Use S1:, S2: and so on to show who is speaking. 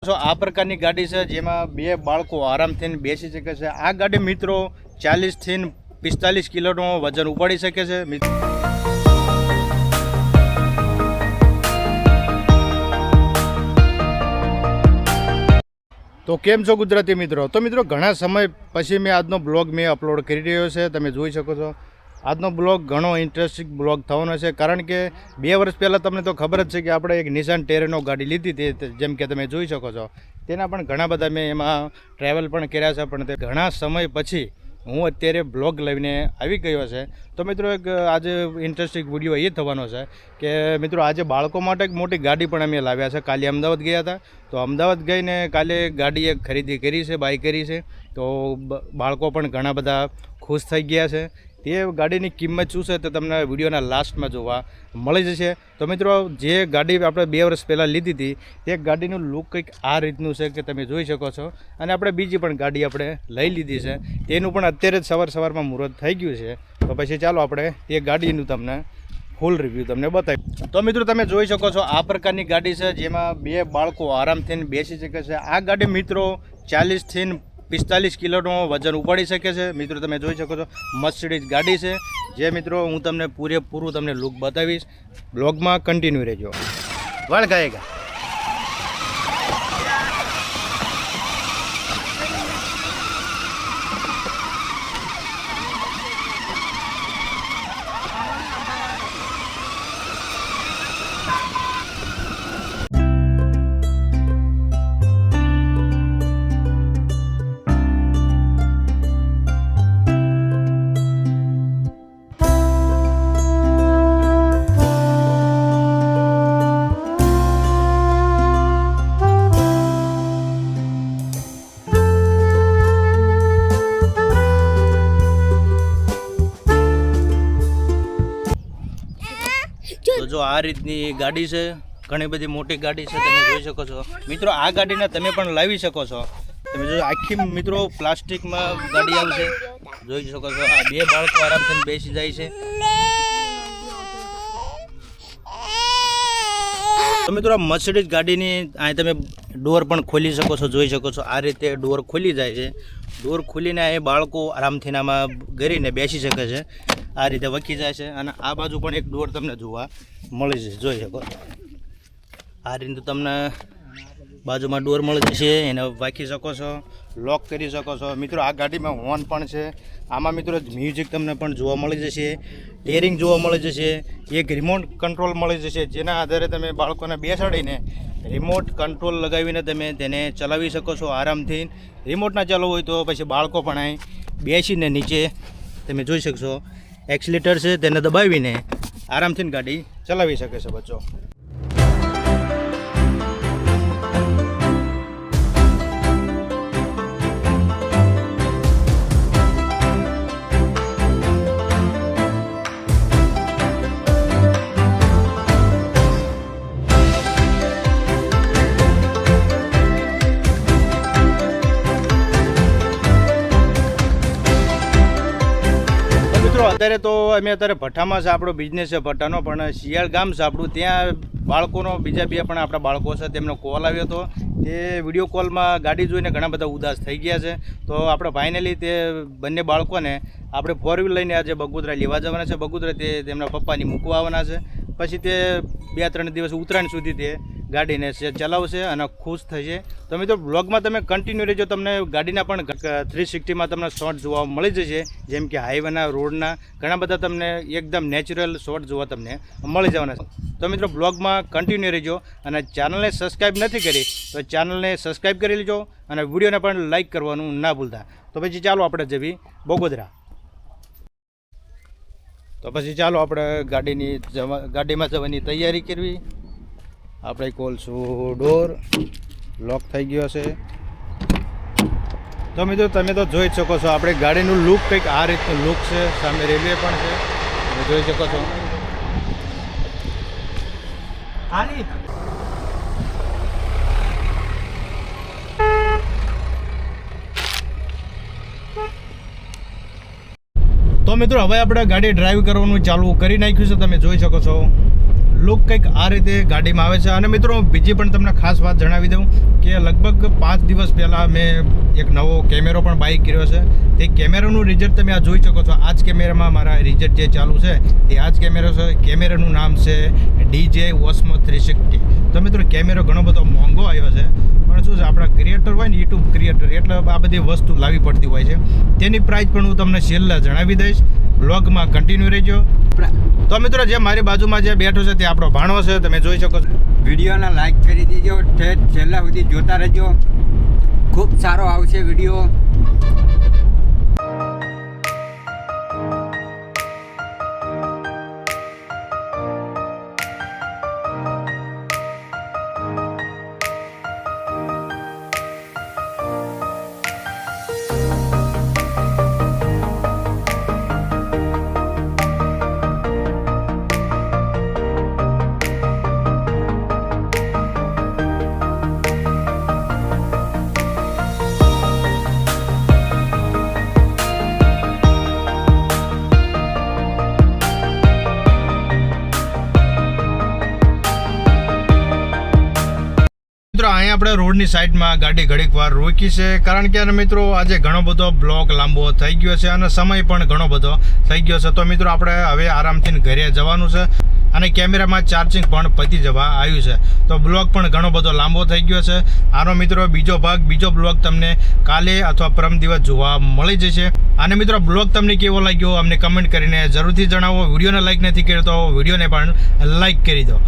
S1: જો આ પ્રકારની ગાડી છે જેમાં બે બાળકો આરામથી બેસી શકે છે। આ ગાડી મિત્રો 40 થી 45 કિલોનો વજન ઉપાડી શકે છે। તો કેમ છો ગુજરાતી મિત્રો? તો મિત્રો ઘણા સમય પછી મેં આજનો બ્લોગ અપલોડ કરી રહ્યો છે। તમે જોઈ શકો છો આજનો બ્લોગ ઘણો ઇન્ટરેસ્ટિંગ બ્લોગ થવાનો છે, કારણ કે 2 વર્ષ પહેલાં તમને તો ખબર જ છે કે આપણે એક નિશાન ટેરેનો ગાડી લીધી હતી, જેમ કે તમે જોઈ શકો છો। તેના પણ ઘણા બધા મેં એમાં ટ્રાવેલ પણ કર્યા છે, પણ તે ઘણા સમય પછી હું અત્યારે બ્લોગ લઈને આવી ગયો છે। તો મિત્રો એક આજે ઇન્ટરેસ્ટિંગ વિડીયો એ થવાનો છે કે મિત્રો આજે બાળકો માટે એક મોટી ગાડી પણ અમે લાવ્યા છે। કાલે અમદાવાદ ગયા હતા, તો અમદાવાદ ગઈને કાલે ગાડી એક ખરીદી કરી છે, બાય કરી છે। તો બાળકો પણ ઘણા બધા ખુશ થઈ ગયા છે। તે ગાડીની કિંમત શું છે તે તમને વિડીયોના લાસ્ટમાં જોવા મળી જશે। તો મિત્રો જે ગાડી આપણે 2 વર્ષ પહેલાં લીધી હતી તે ગાડીનું લુક કંઈક આ રીતનું છે કે તમે જોઈ શકો છો, અને આપણે બીજી પણ ગાડી આપણે લઈ લીધી છે, તેનું પણ અત્યારે જ સવારમાં મુહૂર્ત થઈ ગયું છે। તો પછી ચાલો આપણે તે ગાડીનું તમને ફૂલ રિવ્યૂ તમને બતાવી। તો મિત્રો તમે જોઈ શકો છો આ પ્રકારની ગાડી છે જેમાં બે બાળકો આરામથી બેસી શકે છે। આ ગાડી મિત્રો 40 થી 45 કિલોનો વજન ઉપાડી શકે છે। મિત્રો તમે જોઈ શકો છો મર્સિડીઝ ગાડી છે, જે મિત્રો હું તમને પૂરેપૂરું તમને લુક બતાવીશ। બ્લોગમાં કન્ટિન્યુ રહેજો। વાળ ગાયેગા તો જો આ રીતની ગાડી છે, ઘણી બધી મોટી ગાડી છે, તમે જોઈ શકો છો। મિત્રો આ ગાડીને તમે પણ લાવી શકો છો। તમે જો આખી મિત્રો પ્લાસ્ટિકમાં ગાડી આવશે, જોઈ શકો છો। આ બે બાળકો આરામથી બેસી જાય છે। તો મિત્રો આ મર્સિડીઝ ગાડીની અહીં તમે ડોર પણ ખોલી શકો છો, જોઈ શકો છો। આ રીતે ડોર ખોલી જાય છે, ડોર ખોલીને એ બાળકો આરામથી આમાં ગરીને બેસી શકે છે, આ રીતે વકી જાય છે। અને આ બાજુ પણ એક ડોર તમને જોવા મળી જશે, જોઈ શકો। આ રીતે તમને બાજુમાં ડોર મળી જશે, એને વાંકી શકો છો, લોક કરી શકો છો। મિત્રો આ ગાડીમાં હોર્ન પણ છે, આમાં મિત્રો મ્યુઝિક તમને પણ જોવા મળી જશે, ટેરિંગ જોવા મળી જશે, એક રિમોટ કંટ્રોલ મળી જશે, જેના આધારે તમે બાળકોને બેસાડીને રિમોટ કંટ્રોલ લગાવીને તમે તેને ચલાવી શકો છો આરામથી। રિમોટ ના ચાલુ હોય તો પછી બાળકો પણ અહીં બેસીને નીચે તમે જોઈ શકશો એક્સિલેટર છે તેને દબાવીને આરામથી ગાડી ચલાવી શકે છે બચ્ચો। અત્યારે તો અમે ભઠ્ઠામાં છે, આપણો બિઝનેસ છે ભઠ્ઠાનો, પણ શિયાળ ગામ છે આપણું, ત્યાં બાળકોનો બીજા બે પણ આપણા બાળકો છે, તેમનો કોલ આવ્યો હતો। તે વિડીયો કોલમાં ગાડી જોઈને ઘણા બધા ઉદાસ થઈ ગયા છે। તો આપણે ફાઇનલી તે બંને બાળકોને આપણે 4 વ્હીલ લઈને આજે બગોદરા લેવા જવાના છે। બગોદરા તે તેમના પપ્પાની મૂકવા આવવાના છે, પછી તે 2-3 દિવસ ઉત્તરાયણ સુધી તે ગાડીને ચલાવશે અને ખુશ થશે। તો મિત્રો બ્લોગમાં તમે કન્ટિન્યુ રહેજો, તમને ગાડીના પણ 360માં તમને શોટ જોવા મળી જશે, જેમ કે હાઈવેના રોડના ઘણા બધા તમને એકદમ નેચરલ શોટ જોવા તમને મળી જવાના છે। તો મિત્રો બ્લોગમાં કન્ટિન્યુ રહેજો, અને ચેનલને સબસ્ક્રાઈબ નથી કરી તો ચેનલને સબસ્ક્રાઈબ કરી લેજો, અને વિડીયોને પણ લાઇક કરવાનું ના ભૂલતા। તો પછી ચાલો આપણે જવી બગોદરા। તો પછી ચાલો આપણે ગાડીમાં જવાની તૈયારી કરવી। આપણે ખોલશું ડોર, લોક થઈ ગયો છે। તો મિત્રો તમે તો જોઈ શકો છો આપણે ગાડીનું લુક કંઈક આ રીતનું લુક છે, સામે રેલવે પણ છે, તમે જોઈ શકો છો। તો મિત્રો હવે આપણે ગાડી ડ્રાઈવ કરવાનું ચાલુ કરી નાખ્યું છે, તમે જોઈ શકો છો। લુક કંઈક આ રીતે ગાડીમાં આવે છે. અને મિત્રો બીજી પણ તમને ખાસ વાત જણાવી દઉં કે લગભગ 5 દિવસ પહેલાં મેં એક નવો કેમેરો પણ બાય કર્યો છે. તે કેમેરાનું રિઝલ્ટ તમે આ જોઈ શકો છો. આ જ કેમેરામાં મારા રિઝલ્ટ જે ચાલુ છે તે આ જ કેમેરો છે. કેમેરાનું નામ છે DJ Osmo 360. તો મિત્રો કેમેરો ઘણો બધો મોંઘો આવ્યો છે, પણ શું છે આપણા ક્રિએટર હોય ને, યુટ્યુબ ક્રિએટર, એટલે આ બધી વસ્તુ લાવવી પડતી હોય છે. તેની પ્રાઇસ પણ હું તમને છેલ્લે જણાવી દઈશ. બ્લોગમાં કન્ટિન્યુ રહેજો. તો મિત્રો જે મારી બાજુમાં જે બેઠો છે તે આપણો ભાણો છે, તમે જોઈ શકો છો.
S2: વિડીયોને લાઈક કરી દેજો, છેલ્લા સુધી જોતા રહેજો, ખૂબ સારો આવશે વિડીયો.
S1: મિત્રો અહીંયા આપણે રોડની સાઈડમાં ગાડી ઘડીક વાર રોકી છે, કારણ કે મિત્રો આજે ઘણો બધો બ્લોગ લાંબો થઈ ગયો છે અને સમય પણ ઘણો બધો થઈ ગયો છે. તો મિત્રો આપણે હવે આરામથી ઘરે જવાનું છે અને કેમેરામાં ચાર્જિંગ પણ પતી જવા આવ્યું છે. તો બ્લોગ પણ ઘણો બધો લાંબો થઈ ગયો છે. આનો મિત્રો બીજો બ્લોગ તમને કાલે અથવા પરમ દિવસ જોવા મળી જશે. અને મિત્રો બ્લોગ તમને કેવો લાગ્યો અમને કમેન્ટ કરીને જરૂરથી જણાવો. વિડીયોને લાઈક નથી કર્યો તો વિડીયોને પણ લાઈક કરી દો.